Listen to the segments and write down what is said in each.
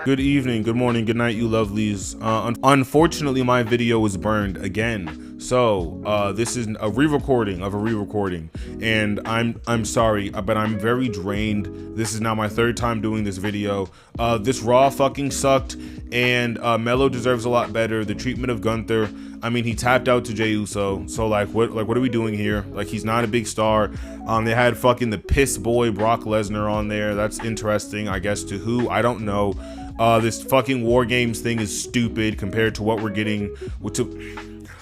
Good evening, good morning, good night, you lovelies. Unfortunately, my video was burned again. So this is a re-recording of a re-recording, and I'm sorry, but I'm very drained. This is now my third time doing this video. This Raw fucking sucked, and Melo deserves a lot better. The treatment of Gunther, I mean, he tapped out to Jey Uso, so like what are we doing here? Like, he's not a big star. They had fucking the piss boy Brock Lesnar on there. That's interesting, I guess, to who, I don't know. This fucking War Games thing is stupid compared to what we're getting.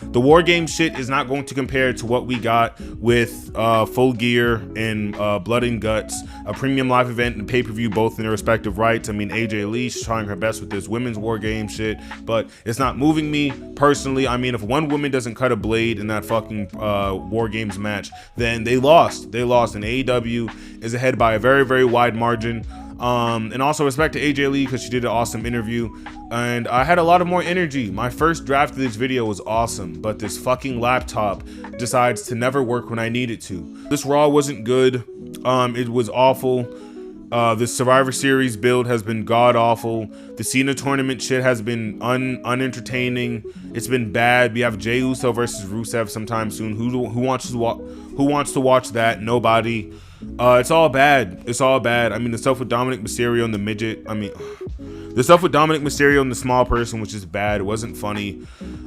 The War Games shit is not going to compare to what we got with Full Gear and Blood and Guts, a premium live event and pay-per-view, both in their respective rights. I mean, AJ Lee, she's trying her best with this women's War Games shit, but it's not moving me personally. I mean, if one woman doesn't cut a blade in that fucking War Games match, then they lost. And AEW is ahead by a very, very wide margin. And also respect to AJ Lee, because she did an awesome interview, and I had a lot of more energy. My first draft of this video was awesome, but this fucking laptop decides to never work when I need it to. This Raw wasn't good. It was awful. This Survivor Series build has been god awful. The Cena tournament shit has been unentertaining. It's been bad. We have Jey Uso versus Rusev sometime soon. Who wants to watch that? Nobody. It's all bad. It's all bad. I mean, the stuff with Dominic Mysterio and the midget. I mean, the stuff with Dominic Mysterio and the small person, which is bad. It wasn't funny.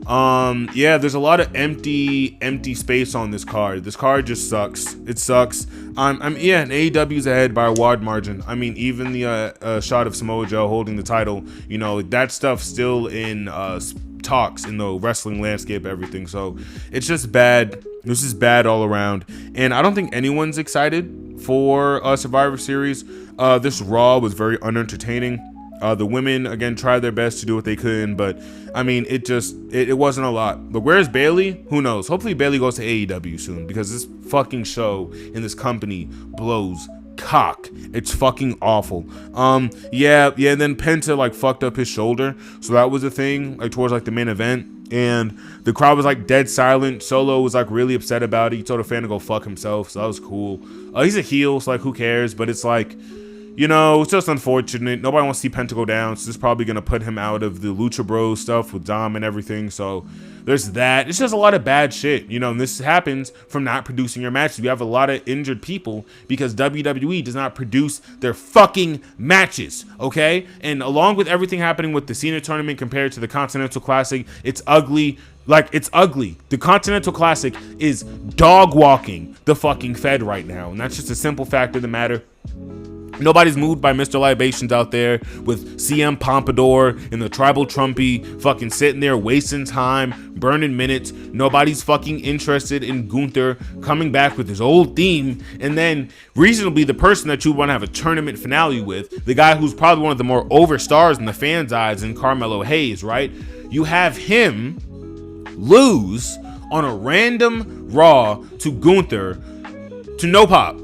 Yeah, there's a lot of empty space on this card. This card just sucks. It sucks. Yeah, and AEW's ahead by a wide margin. I mean, even the shot of Samoa Joe holding the title, you know, that stuff's still in talks in the wrestling landscape, everything. So it's just bad. This is bad all around, and I don't think anyone's excited for Survivor Series. This Raw was very unentertaining. The women again tried their best to do what they could, but I mean, it wasn't a lot. But where's Bayley? Who knows? Hopefully Bayley goes to AEW soon, because this fucking show in this company blows cock. It's fucking awful. Yeah, and then Penta like fucked up his shoulder, so that was a thing like towards like the main event, and the crowd was like dead silent. Solo was like really upset about it. He told a fan to go fuck himself, so that was cool. He's a heel, so like who cares? But it's like, you know, it's just unfortunate. Nobody wants to see Penta go down, so this is probably gonna put him out of the Lucha Bros stuff with Dom and everything. So there's that. It's just a lot of bad shit, you know, and this happens from not producing your matches. We have a lot of injured people because WWE does not produce their fucking matches, okay? And along with everything happening with the Cena tournament compared to the Continental Classic, it's ugly. Like, it's ugly. The Continental Classic is dog walking the fucking Fed right now, and that's just a simple fact of the matter. Nobody's moved by Mr. Libations out there with CM Pompadour and the Tribal Trumpy fucking sitting there wasting time, burning minutes. Nobody's fucking interested in Gunther coming back with his old theme, and then reasonably the person that you want to have a tournament finale with, the guy who's probably one of the more over stars in the fans' eyes, in Carmelo Hayes, right? You have him lose on a random Raw to Gunther to no pop.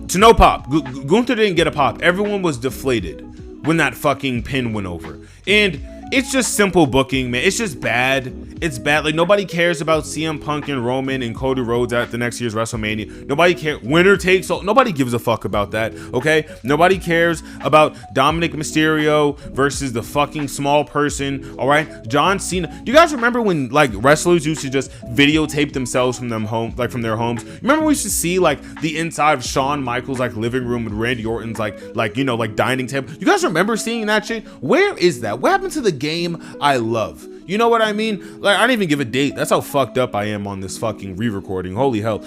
Gunther didn't get a pop. Everyone was deflated when that fucking pin went over. And it's just simple booking, man. It's just bad. It's bad. Like, nobody cares about CM Punk and Roman and Cody Rhodes at the next year's WrestleMania. Nobody cares. Winner takes all. Nobody gives a fuck about that, okay? Nobody cares about Dominic Mysterio versus the fucking small person, all right? John Cena. Do you guys remember when, like, wrestlers used to just videotape themselves from their homes? Remember we used to see, like, the inside of Shawn Michaels, like, living room with Randy Orton's, like, you know, like, dining table? You guys remember seeing that shit? Where is that? What happened to the game I love? You know what I mean? Like, I didn't even give a date. That's how fucked up I am on this fucking re-recording. Holy hell.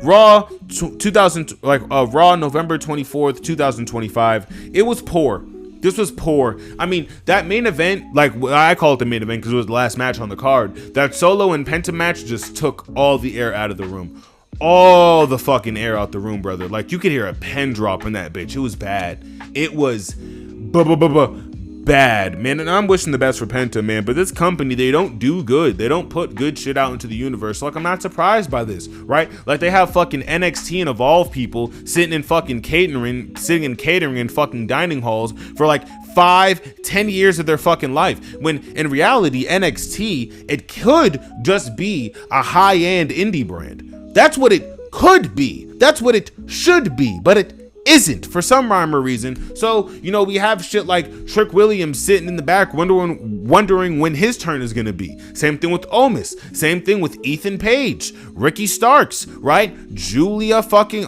Raw Raw November 24th, 2025. It was poor. This was poor. I mean, that main event, like, I call it the main event because it was the last match on the card. That Solo and Penta match just took all the air out of the room. All the fucking air out the room, brother. Like, you could hear a pen drop in that bitch. It was bad. It was bad, man. And I'm wishing the best for Penta, man, but this company, they don't do good. They don't put good shit out into the universe. Like, I'm not surprised by this, right? Like, they have fucking NXT and Evolve people sitting in catering in fucking dining halls for like 5-10 years of their fucking life, when in reality NXT, it could just be a high-end indie brand. That's what it could be. That's what it should be, but it isn't for some rhyme or reason. So, you know, we have shit like Trick Williams sitting in the back wondering when his turn is gonna be. Same thing with Omis. Same thing with Ethan Page, Ricky Starks, right? Julia fucking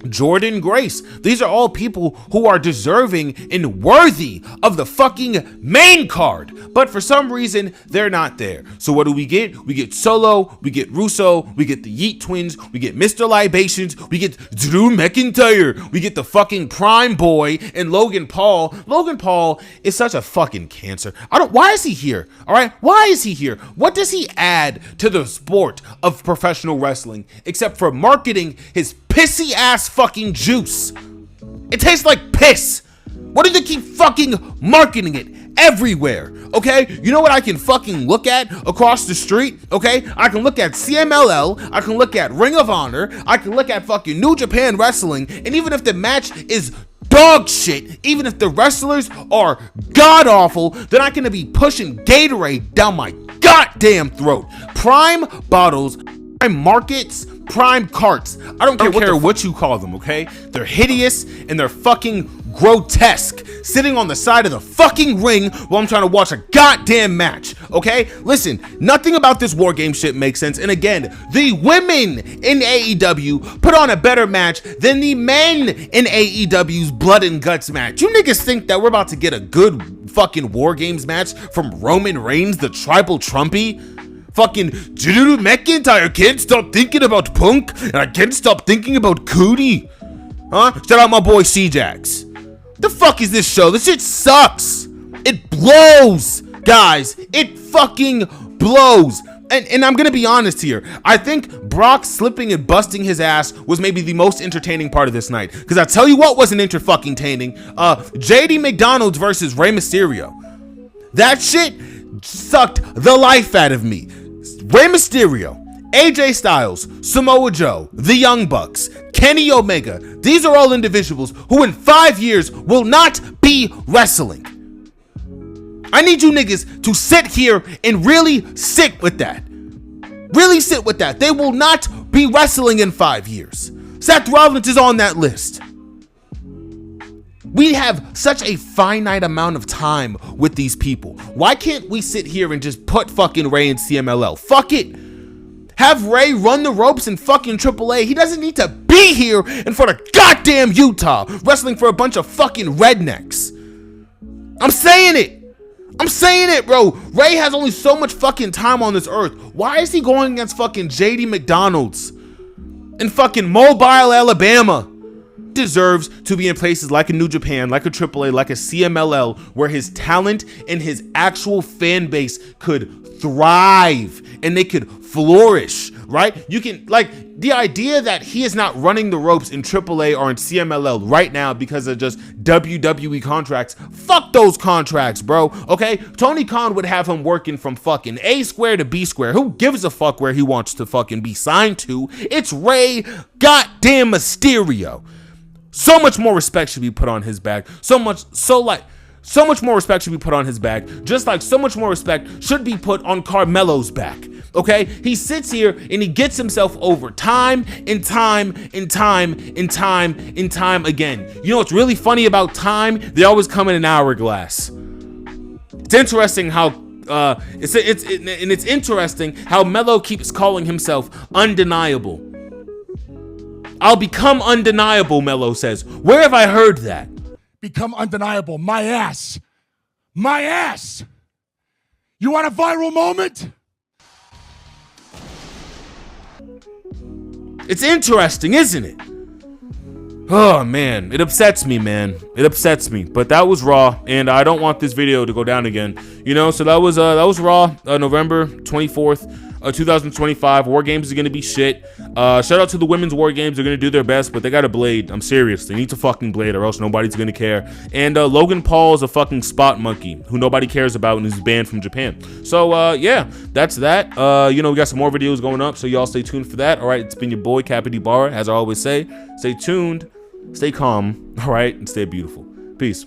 Jordan Grace. These are all people who are deserving and worthy of the fucking main card. But for some reason, they're not there. So what do? We get Solo, we get Russo, we get the Yeet Twins, we get Mr. Libations, we get Drew McIntyre, we get the fucking Prime Boy and Logan Paul. Logan Paul is such a fucking cancer. Why is he here? All right? Why is he here? What does he add to the sport of professional wrestling except for marketing his pissy ass fucking juice? It tastes like piss. Why do they keep fucking marketing it everywhere? Okay, you know what I can fucking look at across the street? Okay, I can look at CMLL, I can look at Ring of Honor, I can look at fucking New Japan Wrestling, and even if the match is dog shit, even if the wrestlers are god awful, then I can be pushing Gatorade down my goddamn throat. Prime bottles, prime markets, prime carts. I don't care what you call them, okay? They're hideous and they're fucking grotesque, sitting on the side of the fucking ring while I'm trying to watch a goddamn match, okay? Listen, nothing about this war game shit makes sense. And again, the women in AEW put on a better match than the men in AEW's Blood and Guts match. You niggas think that we're about to get a good fucking war games match from Roman Reigns, the tribal Trumpy? Fucking Drew McIntyre can't stop thinking about Punk, and I can't stop thinking about Cootie. Huh? Shout out my boy C-Jax. The fuck is this show? This shit sucks. It blows, guys. It fucking blows. And I'm gonna be honest here. I think Brock slipping and busting his ass was maybe the most entertaining part of this night. Because I tell you what wasn't entertaining. JD McDonald's versus Rey Mysterio. That shit sucked the life out of me. Rey Mysterio, AJ Styles, Samoa Joe, the Young Bucks, Kenny Omega. These are all individuals who in 5 years will not be wrestling. I need you niggas to sit here and really sit with that. Really sit with that. They will not be wrestling in 5 years. Seth Rollins is on that list. We have such a finite amount of time with these people. Why can't we sit here and just put fucking Ray in CMLL? Fuck it. Have Ray run the ropes in fucking AAA. He doesn't need to be here in front of goddamn Utah wrestling for a bunch of fucking rednecks. I'm saying it, bro. Ray has only so much fucking time on this earth. Why is he going against fucking JD McDonald's in fucking Mobile, Alabama? Deserves to be in places like a New Japan, like a AAA, like a CMLL, where his talent and his actual fan base could thrive and they could flourish, right? You can, like, the idea that he is not running the ropes in AAA or in CMLL right now because of just WWE contracts. Fuck those contracts, bro. Okay, Tony Khan would have him working from fucking A square to B square. Who gives a fuck where he wants to fucking be signed to? It's Rey goddamn Mysterio. So much more respect should be put on his back. So much more respect should be put on his back. Just like so much more respect should be put on Carmelo's back. Okay? He sits here and he gets himself over time and time and time and time and time again. You know what's really funny about time? They always come in an hourglass. It's interesting how it's interesting how Melo keeps calling himself undeniable. I'll become undeniable, Melo says. Where have I heard that? Become undeniable. My ass. My ass. You want a viral moment? It's interesting, isn't it? Oh, man. It upsets me, man. It upsets me. But that was Raw, and I don't want this video to go down again. You know, so that was Raw, November 24th. 2025. War Games is going to be shit. Shout out to the women's War Games. They're going to do their best, but they got to blade. I'm serious. They need to fucking blade or else nobody's going to care. And Logan Paul is a fucking spot monkey who nobody cares about and is banned from Japan. So, yeah, that's that. You know, we got some more videos going up, so y'all stay tuned for that. All right, it's been your boy, Cappy Barra. As I always say, stay tuned, stay calm, all right, and stay beautiful. Peace.